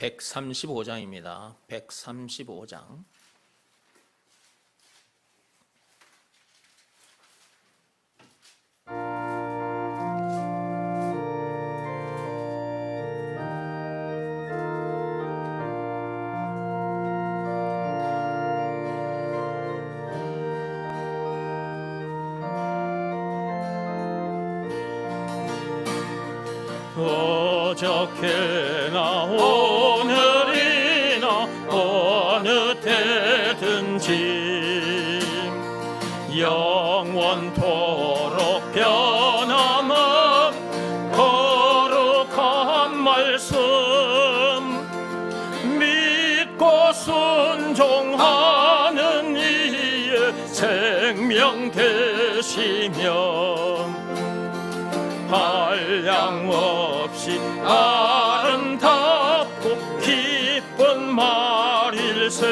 135장입니다. 135장. 어저께나 오늘이나 어느 때든지 영원토록 변함없 거룩한 말씀 믿고 순종하는 이의 생명 되시며 한량없이 아름답고 기쁜 말일세.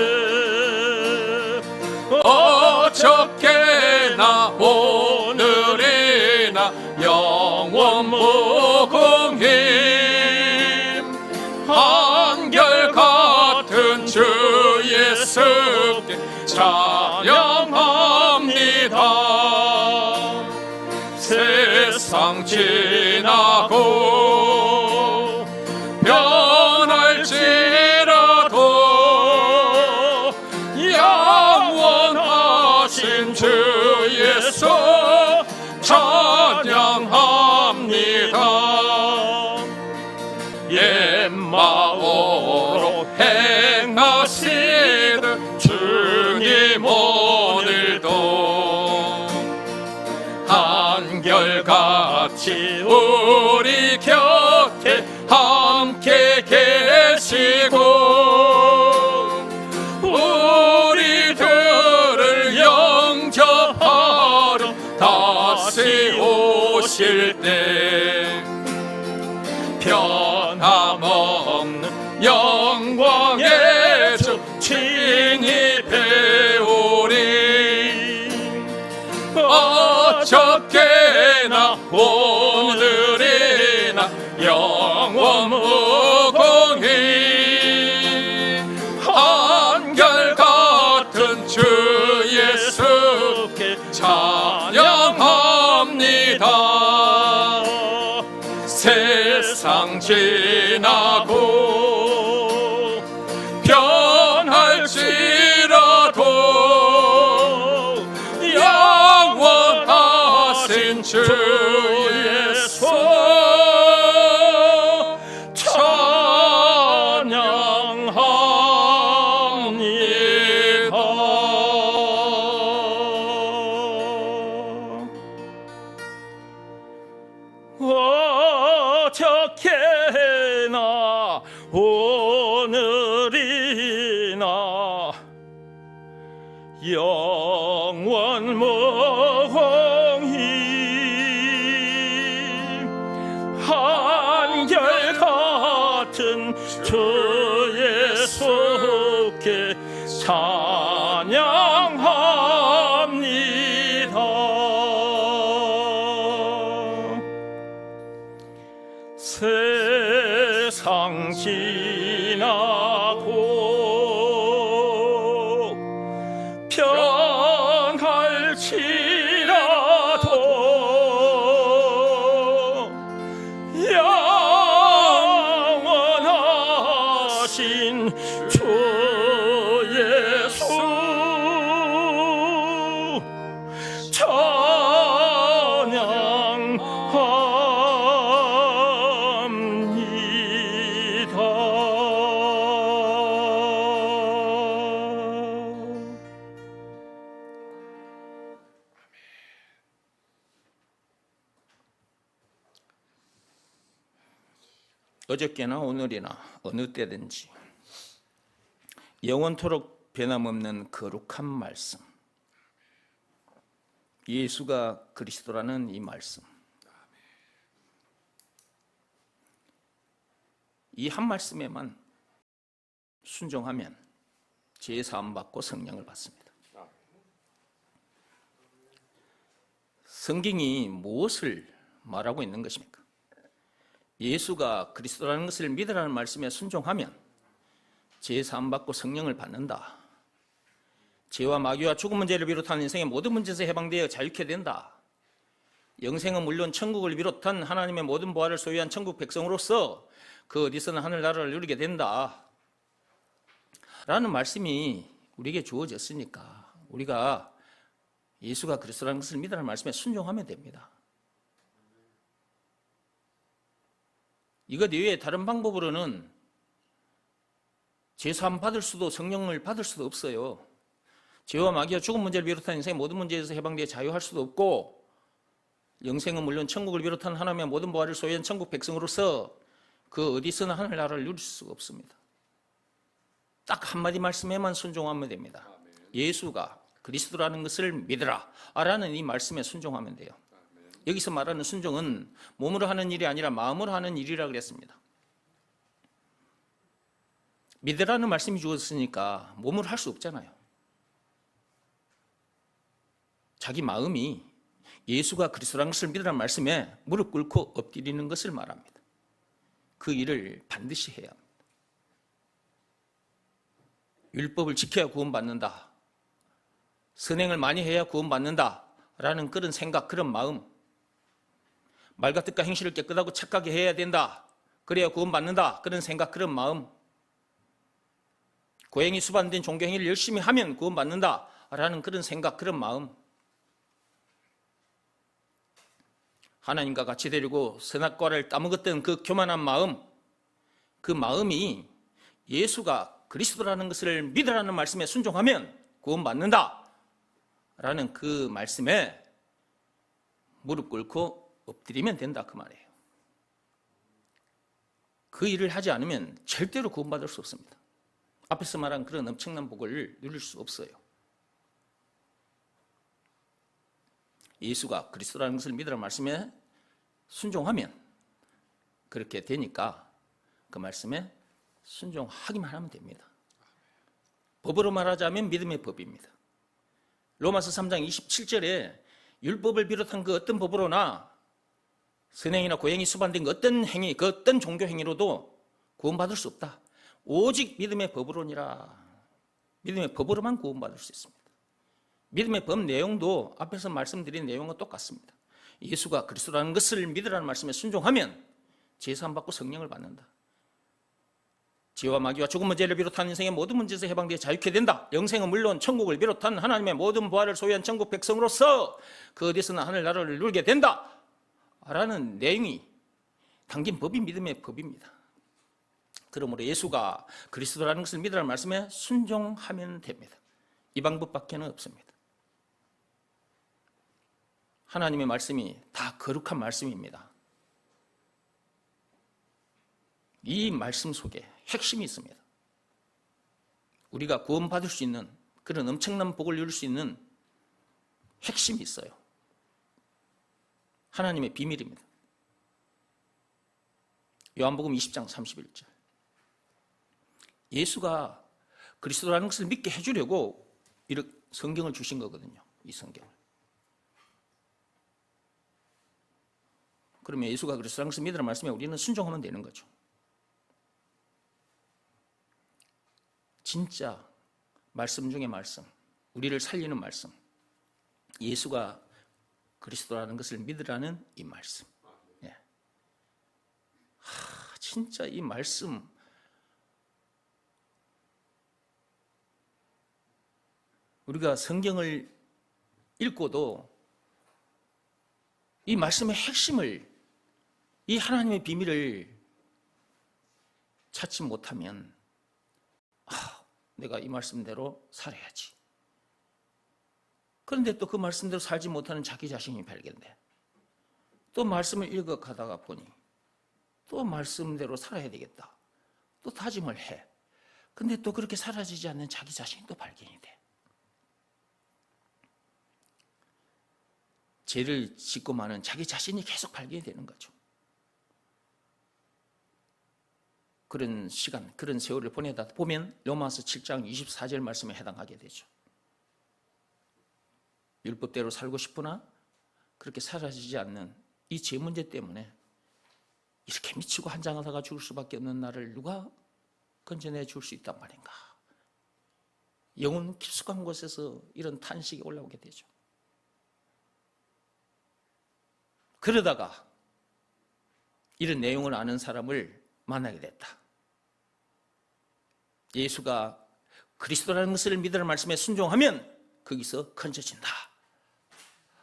어저께나 오늘이나 영원 무궁임 한결같은 주 예수께 찬양합니다. 세상 지나고 변할지라도 영원하신 주 예수 찬양합니다. 옛 마음으로 행하시듯 주님 오늘도 한결같이 우리 곁에 함께 계시고 우리들을 영접하러 다시 오실 때 변함없는 영광의 주 친히 배우리. 어저께나 오늘이나 영원 무궁히 한결같은 주 예수께 찬양합니다. 세상 지나고 변할지라도 영원하신 주 예수 찬양합니다. 어저께나 오늘이나 영원 무궁히 한결같은 주 예수께 찬양합니다. 세상 지나고 변할지라도 영원하신 주 예수 어저께나 오늘이나 어느 때든지 영원토록 변함없는 거룩한 말씀, 예수가 그리스도라는 이 말씀, 이 한 말씀에만 순종하면 죄 사함 받고 성령을 받습니다. 성경이 무엇을 말하고 있는 것입니까? 예수가 그리스도라는 것을 믿으라는 말씀에 순종하면 죄 사함 받고 성령을 받는다. 죄와 마귀와 죽음 문제를 비롯한 인생의 모든 문제에서 해방되어 자유케 된다. 영생은 물론 천국을 비롯한 하나님의 모든 보화를 소유한 천국 백성으로서 그 어디서나 하늘나라를 누리게 된다 라는 말씀이 우리에게 주어졌으니까 우리가 예수가 그리스도라는 것을 믿으라는 말씀에 순종하면 됩니다. 이것 이외에 다른 방법으로는 죄사함 받을 수도 성령을 받을 수도 없어요. 죄와 마귀와 죽음 문제를 비롯한 인생의 모든 문제에서 해방되어 자유할 수도 없고, 영생은 물론 천국을 비롯한 하나님의 모든 보화를 소유한 천국 백성으로서 그 어디서나 하늘나라를 누릴 수가 없습니다. 딱 한마디 말씀에만 순종하면 됩니다. 예수가 그리스도라는 것을 믿으라 라는 이 말씀에 순종하면 돼요. 여기서 말하는 순종은 몸으로 하는 일이 아니라 마음으로 하는 일이라 그랬습니다. 믿으라는 말씀이 주어졌으니까 몸으로 할 수 없잖아요. 자기 마음이 예수가 그리스도라는 것을 믿으라는 말씀에 무릎 꿇고 엎드리는 것을 말합니다. 그 일을 반드시 해야 합니다. 율법을 지켜야 구원받는다, 선행을 많이 해야 구원받는다 라는 그런 생각, 그런 마음, 말과 뜻과 행실을 깨끗하고 착하게 해야 된다, 그래야 구원받는다, 그런 생각, 그런 마음, 고행이 수반된 종교행위를 열심히 하면 구원받는다 라는 그런 생각, 그런 마음, 하나님과 같이 되려고 선악과를 따먹었던 그 교만한 마음, 그 마음이 예수가 그리스도라는 것을 믿으라는 말씀에 순종하면 구원받는다 라는 그 말씀에 무릎 꿇고 엎드리면 된다, 그 말이에요. 그 일을 하지 않으면 절대로 구원받을 수 없습니다. 앞에서 말한 그런 엄청난 복을 누릴 수 없어요. 예수가 그리스도라는 것을 믿으라는 말씀에 순종하면 그렇게 되니까 그 말씀에 순종하기만 하면 됩니다. 법으로 말하자면 믿음의 법입니다. 로마서 3장 27절에 율법을 비롯한 그 어떤 법으로나 선행이나 고행이 수반된 그 어떤 행위, 그 어떤 종교 행위로도 구원받을 수 없다. 오직 믿음의 법으로니라. 믿음의 법으로만 구원받을 수 있습니다. 믿음의 법 내용도 앞에서 말씀드린 내용과 똑같습니다. 예수가 그리스도라는 것을 믿으라는 말씀에 순종하면 제사함 받고 성령을 받는다. 죄와 마귀와 죽음 문제를 비롯한 인생의 모든 문제에서 해방되어 자유케 된다. 영생은 물론 천국을 비롯한 하나님의 모든 부활을 소유한 천국 백성으로서 그 어디서나 하늘나라를 누리게 된다 라는 내용이 담긴 법이 믿음의 법입니다. 그러므로 예수가 그리스도라는 것을 믿으라는 말씀에 순종하면 됩니다. 이 방법밖에는 없습니다. 하나님의 말씀이 다 거룩한 말씀입니다. 이 말씀 속에 핵심이 있습니다. 우리가 구원받을 수 있는 그런 엄청난 복을 누릴 수 있는 핵심이 있어요. 하나님의 비밀입니다. 요한복음 20장 31절. 예수가 그리스도라는 것을 믿게 해주려고 이렇게 성경을 주신 거거든요. 이 성경을. 그러면 예수가 그리스도라는 것을 믿으라는 말씀에 우리는 순종하면 되는 거죠. 진짜 말씀 중에 말씀, 우리를 살리는 말씀, 예수가 그리스도라는 것을 믿으라는 이 말씀. 예. 진짜 이 말씀, 우리가 성경을 읽고도 이 말씀의 핵심을, 이 하나님의 비밀을 찾지 못하면 내가 이 말씀대로 살아야지. 그런데 또 그 말씀대로 살지 못하는 자기 자신이 발견돼. 또 말씀을 읽어가다가 보니 또 말씀대로 살아야 되겠다. 또 다짐을 해. 근데 또 그렇게 사라지지 않는 자기 자신이 또 발견이 돼. 죄를 짓고 마는 자기 자신이 계속 발견이 되는 거죠. 그런 시간, 그런 세월을 보내다 보면 로마서 7장 24절 말씀에 해당하게 되죠. 율법대로 살고 싶으나 그렇게 사라지지 않는 이 죄 문제 때문에 이렇게 미치고 한장하다가 죽을 수밖에 없는 나를 누가 건져내 줄 수 있단 말인가. 영혼 깊숙한 곳에서 이런 탄식이 올라오게 되죠. 그러다가 이런 내용을 아는 사람을 만나게 됐다. 예수가 그리스도라는 것을 믿으라는 말씀에 순종하면 거기서 건져진다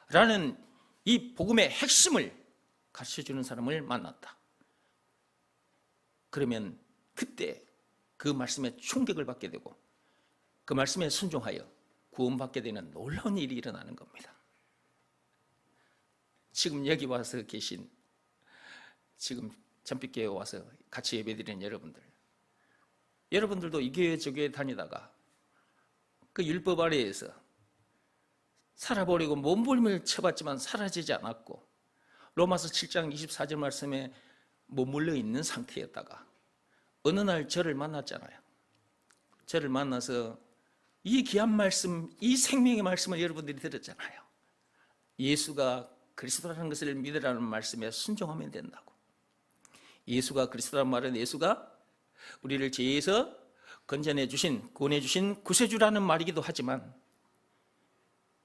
라는 이 복음의 핵심을 가르쳐주는 사람을 만났다. 그러면 그때 그 말씀에 충격을 받게 되고 그 말씀에 순종하여 구원받게 되는 놀라운 일이 일어나는 겁니다. 지금 여기 와서 계신, 지금 전빛교회에 와서 같이 예배드리는 여러분들도 이 교회 저 교회 다니다가 그 율법 아래에서 살아보려고 몸부림을 쳐봤지만 사라지지 않았고 로마서 7장 24절 말씀에 머물러 있는 상태였다가 어느 날 저를 만났잖아요. 저를 만나서 이 귀한 말씀, 이 생명의 말씀을 여러분들이 들었잖아요. 예수가 그리스도라는 것을 믿으라는 말씀에 순종하면 된다고. 예수가 그리스도라는 말은 예수가 우리를 죄에서 건져내 주신, 구원해 주신 구세주라는 말이기도 하지만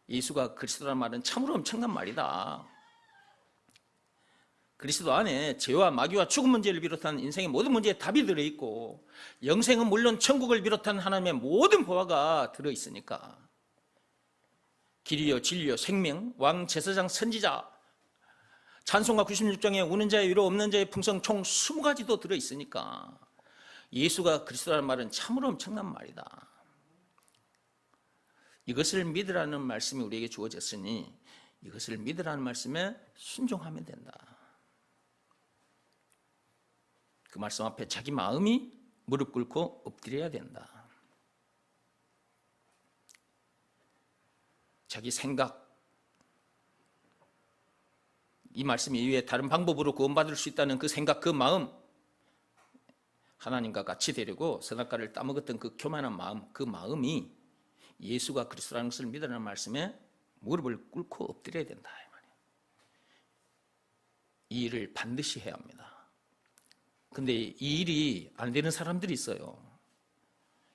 예수가 그리스도라는 말은 참으로 엄청난 말이다. 그리스도 안에 죄와 마귀와 죽음 문제를 비롯한 인생의 모든 문제에 답이 들어있고 영생은 물론 천국을 비롯한 하나님의 모든 보화가 들어있으니까 길이요 진리요 생명, 왕, 제사장, 선지자, 찬송가 96장에 우는 자의 위로 없는 자의 풍성 총 20가지도 들어있으니까 예수가 그리스도라는 말은 참으로 엄청난 말이다. 이것을 믿으라는 말씀이 우리에게 주어졌으니 이것을 믿으라는 말씀에 순종하면 된다. 그 말씀 앞에 자기 마음이 무릎 꿇고 엎드려야 된다. 자기 생각, 이 말씀 이외에 다른 방법으로 구원받을 수 있다는 그 생각, 그 마음, 하나님과 같이 되려고 선악과를 따먹었던 그 교만한 마음, 그 마음이 예수가 그리스도라는 것을 믿으라는 말씀에 무릎을 꿇고 엎드려야 된다. 이 일을 반드시 해야 합니다. 근데 이 일이 안 되는 사람들이 있어요.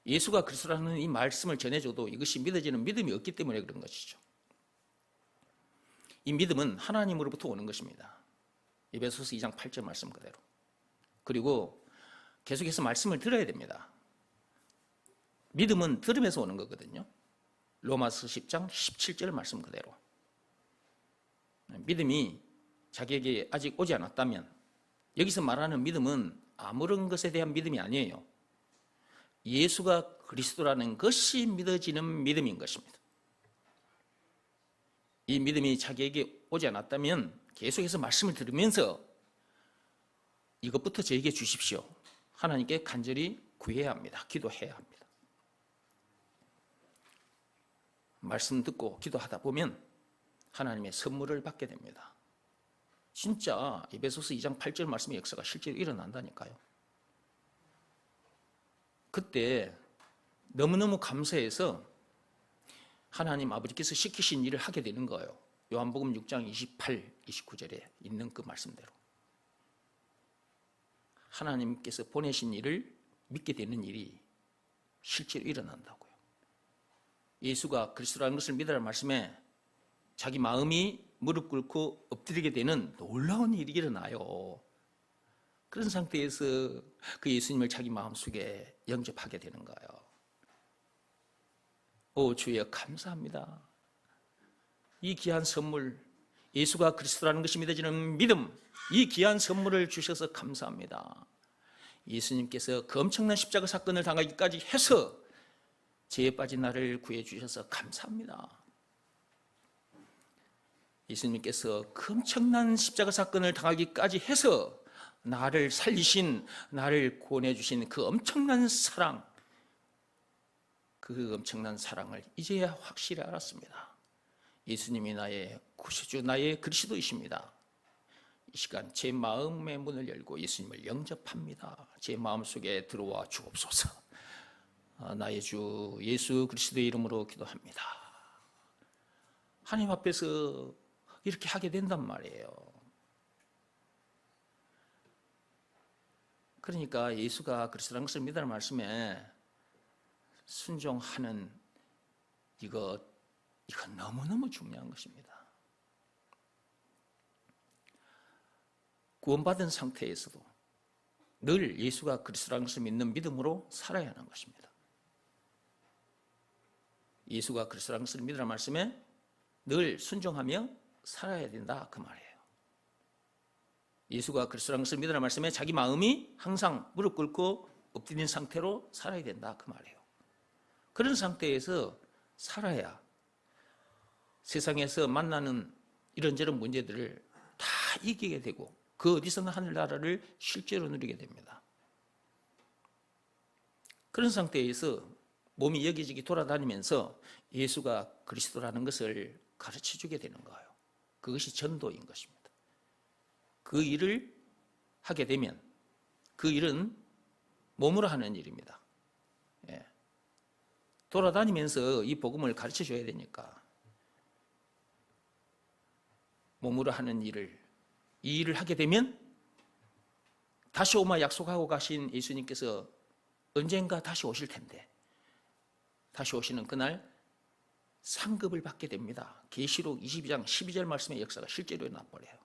예수가 그리스도라는 이 말씀을 전해줘도 이것이 믿어지는 믿음이 없기 때문에 그런 것이죠. 이 믿음은 하나님으로부터 오는 것입니다. 에베소서 2장 8절 말씀 그대로. 그리고 계속해서 말씀을 들어야 됩니다. 믿음은 들으면서 오는 거거든요. 로마서 10장 17절 말씀 그대로. 믿음이 자기에게 아직 오지 않았다면 여기서 말하는 믿음은 아무런 것에 대한 믿음이 아니에요. 예수가 그리스도라는 것이 믿어지는 믿음인 것입니다. 이 믿음이 자기에게 오지 않았다면 계속해서 말씀을 들으면서 이것부터 저에게 주십시오. 하나님께 간절히 구해야 합니다. 기도해야 합니다. 말씀 듣고 기도하다 보면 하나님의 선물을 받게 됩니다. 진짜 에베소서 2장 8절 말씀의 역사가 실제로 일어난다니까요. 그때 너무너무 감사해서 하나님 아버지께서 시키신 일을 하게 되는 거예요. 요한복음 6장 28, 29절에 있는 그 말씀대로 하나님께서 보내신 일을 믿게 되는 일이 실제로 일어난다고요. 예수가 그리스도라는 것을 믿으라는 말씀에 자기 마음이 무릎 꿇고 엎드리게 되는 놀라운 일이 일어나요. 그런 상태에서 그 예수님을 자기 마음속에 영접하게 되는 거예요. 오 주여 감사합니다. 이 귀한 선물, 예수가 그리스도라는 것이 믿어지는 믿음, 이 귀한 선물을 주셔서 감사합니다. 예수님께서 그 엄청난 십자가 사건을 당하기까지 해서 죄에 빠진 나를 구해 주셔서 감사합니다. 예수님께서 그 엄청난 십자가 사건을 당하기까지 해서 나를 살리신, 나를 구원해 주신 그 엄청난 사랑, 그 엄청난 사랑을 이제야 확실히 알았습니다. 예수님이 나의 구세주, 나의 그리스도이십니다. 이 시간 제 마음의 문을 열고 예수님을 영접합니다. 제 마음속에 들어와 주옵소서. 나의 주 예수 그리스도의 이름으로 기도합니다. 하나님 앞에서 이렇게 하게 된단 말이에요. 그러니까 예수가 그리스도라는 것을 믿으라는 말씀에 순종하는 이거 너무너무 중요한 것입니다. 구원받은 상태에서도 늘 예수가 그리스도라는 것을 믿는 믿음으로 살아야 하는 것입니다. 예수가 그리스도라는 것을 믿으라는 말씀에 늘 순종하며 살아야 된다 그 말이에요. 예수가 그리스도라는 것을 믿으라는 말씀에 자기 마음이 항상 무릎 꿇고 엎드린 상태로 살아야 된다 그 말이에요. 그런 상태에서 살아야 세상에서 만나는 이런저런 문제들을 다 이기게 되고 그 어디서나 하늘나라를 실제로 누리게 됩니다. 그런 상태에서 몸이 여기저기 돌아다니면서 예수가 그리스도라는 것을 가르쳐주게 되는 거예요. 그것이 전도인 것입니다. 그 일을 하게 되면 그 일은 몸으로 하는 일입니다. 돌아다니면서 이 복음을 가르쳐줘야 되니까 몸으로 하는 이 일을 하게 되면 다시 오마 약속하고 가신 예수님께서 언젠가 다시 오실 텐데 다시 오시는 그날 상급을 받게 됩니다. 계시록 22장 12절 말씀의 역사가 실제로 일어나버려요.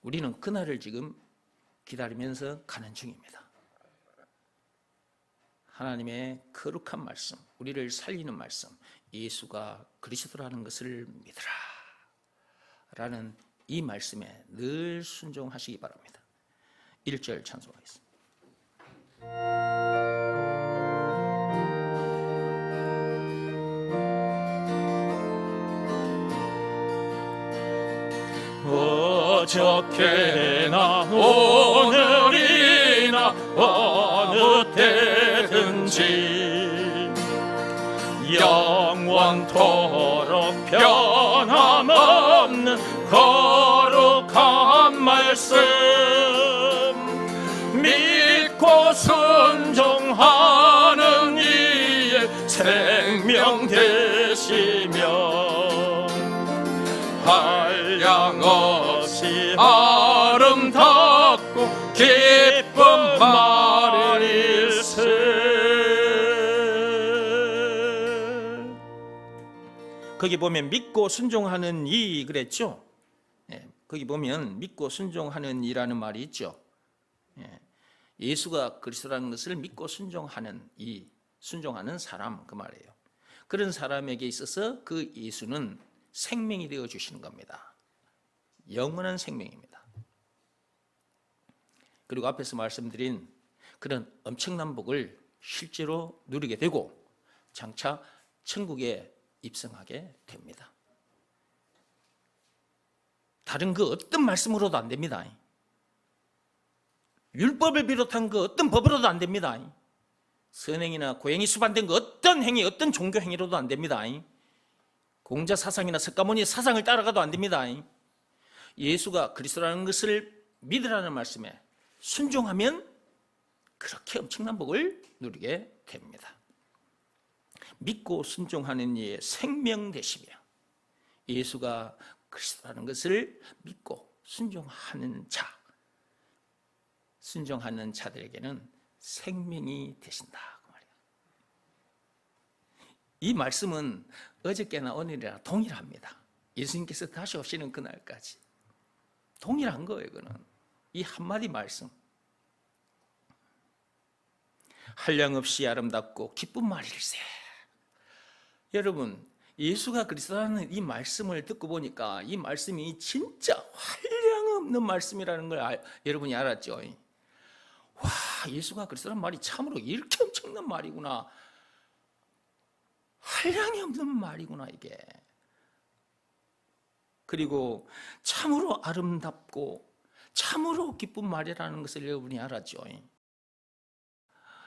우리는 그날을 지금 기다리면서 가는 중입니다. 하나님의 거룩한 말씀, 우리를 살리는 말씀, 예수가 그리스도라는 것을 믿으라 라는 이 말씀에 늘 순종하시기 바랍니다. 1절 찬송하겠습니다. 어저께나 오늘이나 어느 때든지 영원토록 변함없는 거룩한 말씀 믿고 순종하는 이의 생명 되시며 한량없이 아름답고 기쁜 말일세. 거기 보면 믿고 순종하는 이 그랬죠. 거기 보면 믿고 순종하는 이라는 말이 있죠. 예수가 그리스도라는 것을 믿고 순종하는 이 순종하는 사람 그 말이에요. 그런 사람에게 있어서 그 예수는 생명이 되어 주시는 겁니다. 영원한 생명입니다. 그리고 앞에서 말씀드린 그런 엄청난 복을 실제로 누리게 되고 장차 천국에 입성하게 됩니다. 다른 그 어떤 말씀으로도 안 됩니다. 율법을 비롯한 그 어떤 법으로도 안 됩니다. 선행이나 고행이 수반된 그 어떤 행위, 어떤 종교 행위로도 안 됩니다. 공자 사상이나 석가모니 사상을 따라가도 안 됩니다. 예수가 그리스도라는 것을 믿으라는 말씀에 순종하면 그렇게 엄청난 복을 누리게 됩니다. 믿고 순종하는 이의 생명 되시며 예수가 그리스도라는 것을 믿고 순종하는 자들에게는 생명이 되신다 그 말이에요. 이 말씀은 어저께나 오늘이나 동일합니다. 예수님께서 다시 오시는 그날까지 동일한 거예요. 이거는 이 한마디 말씀 한량없이 아름답고 기쁜 말일세. 여러분 예수가 그리스도라는 이 말씀을 듣고 보니까 이 말씀이 진짜 한량없는 말씀이라는 걸 여러분이 알았죠. 와, 예수가 그리스도라는 말이 참으로 이렇게 엄청난 말이구나, 한량이 없는 말이구나 이게. 그리고 참으로 아름답고 참으로 기쁜 말이라는 것을 여러분이 알았죠.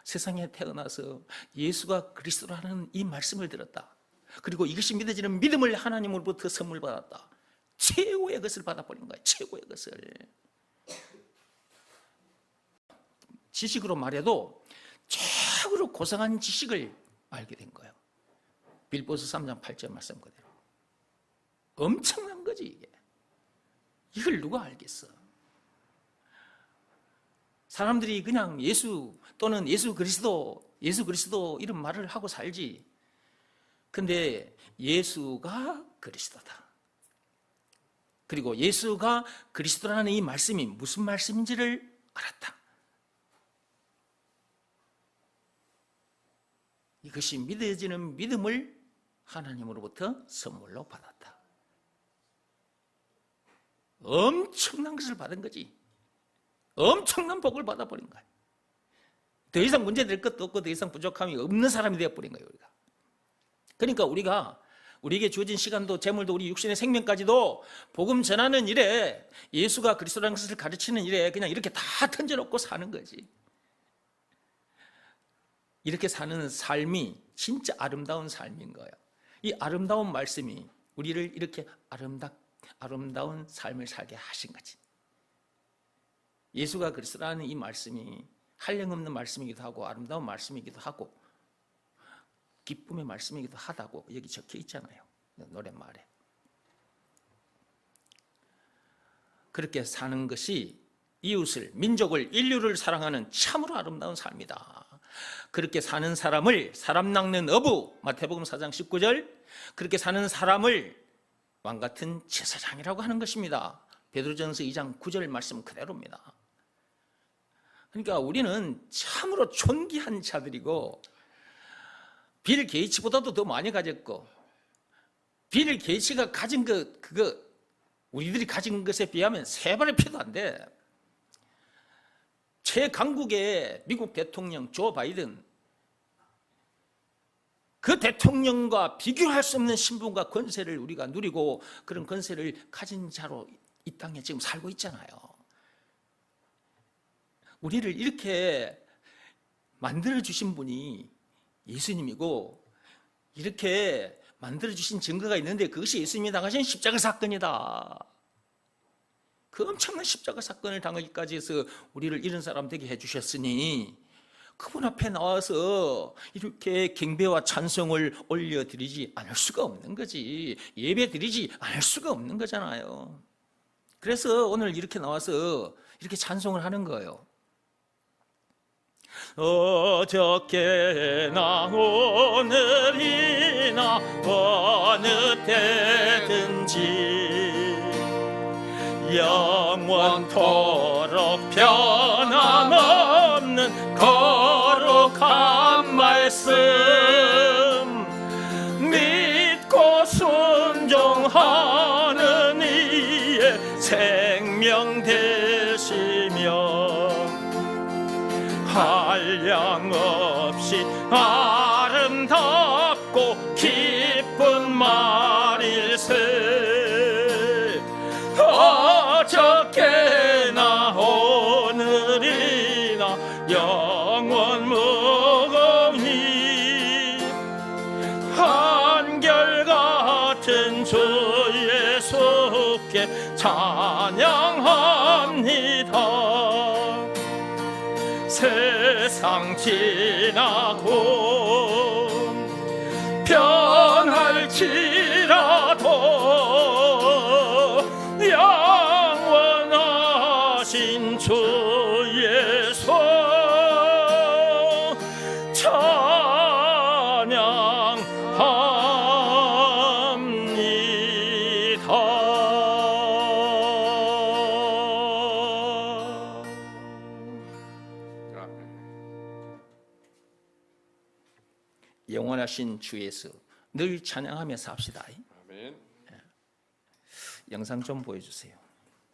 세상에 태어나서 예수가 그리스도라는 이 말씀을 들었다. 그리고 이것이 믿어지는 믿음을 하나님으로부터 선물 받았다. 최고의 것을 받아버린 거예요. 최고의 것을. 지식으로 말해도 최고로 고상한 지식을 알게 된 거예요. 빌보서 3장 8절 말씀 그대로. 엄청난 거지 이게. 이걸 누가 알겠어? 사람들이 그냥 예수 또는 예수 그리스도 이런 말을 하고 살지. 근데 예수가 그리스도다. 그리고 예수가 그리스도라는 이 말씀이 무슨 말씀인지를 알았다. 이것이 믿어지는 믿음을 하나님으로부터 선물로 받았다. 엄청난 것을 받은 거지. 엄청난 복을 받아버린 거야. 더 이상 문제될 것도 없고 더 이상 부족함이 없는 사람이 되어버린 거예요, 우리가. 그러니까 우리에게 주어진 시간도 재물도 우리 육신의 생명까지도 복음 전하는 일에, 예수가 그리스도라는 것을 가르치는 일에 그냥 이렇게 다 던져놓고 사는 거지. 이렇게 사는 삶이 진짜 아름다운 삶인 거예요. 이 아름다운 말씀이 우리를 이렇게 아름다운 삶을 살게 하신 거지. 예수가 그리스도라는 이 말씀이 한량없는 말씀이기도 하고 아름다운 말씀이기도 하고 기쁨의 말씀이기도 하다고 여기 적혀 있잖아요, 노랫말에. 그렇게 사는 것이 이웃을, 민족을, 인류를 사랑하는 참으로 아름다운 삶이다. 그렇게 사는 사람을 사람 낚는 어부, 마태복음 4장 19절, 그렇게 사는 사람을 왕같은 제사장이라고 하는 것입니다. 베드로전서 2장 9절 말씀 그대로입니다. 그러니까 우리는 참으로 존귀한 자들이고, 빌 게이츠보다도 더 많이 가졌고, 빌 게이츠가 가진 그거 우리들이 가진 것에 비하면 세 발의 피도 안 돼. 최강국의 미국 대통령 조 바이든, 그 대통령과 비교할 수 없는 신분과 권세를 우리가 누리고 그런 권세를 가진 자로 이 땅에 지금 살고 있잖아요. 우리를 이렇게 만들어주신 분이 예수님이고, 이렇게 만들어주신 증거가 있는데 그것이 예수님이 당하신 십자가 사건이다. 그 엄청난 십자가 사건을 당하기까지 해서 우리를 이런 사람 되게 해주셨으니 그분 앞에 나와서 이렇게 경배와 찬송을 올려드리지 않을 수가 없는 거지. 예배 드리지 않을 수가 없는 거잖아요. 그래서 오늘 이렇게 나와서 이렇게 찬송을 하는 거예요. 어저께나 오늘이나 어느 때든지 영원토록 변함없는 거룩한 말씀 믿고 순종하는 이의 생명 되시며 한량없이 아름답고 기쁜 말일세. 어저께나 오늘이나 영원 무궁히 한결같은 주 예수께 찬양합니다. 세상 지나고 변할지라도 영원하신 주 예수 찬양합니다. 영원하신 주 예수 늘 찬양하며 삽시다. 아멘. 영상 좀 보여주세요.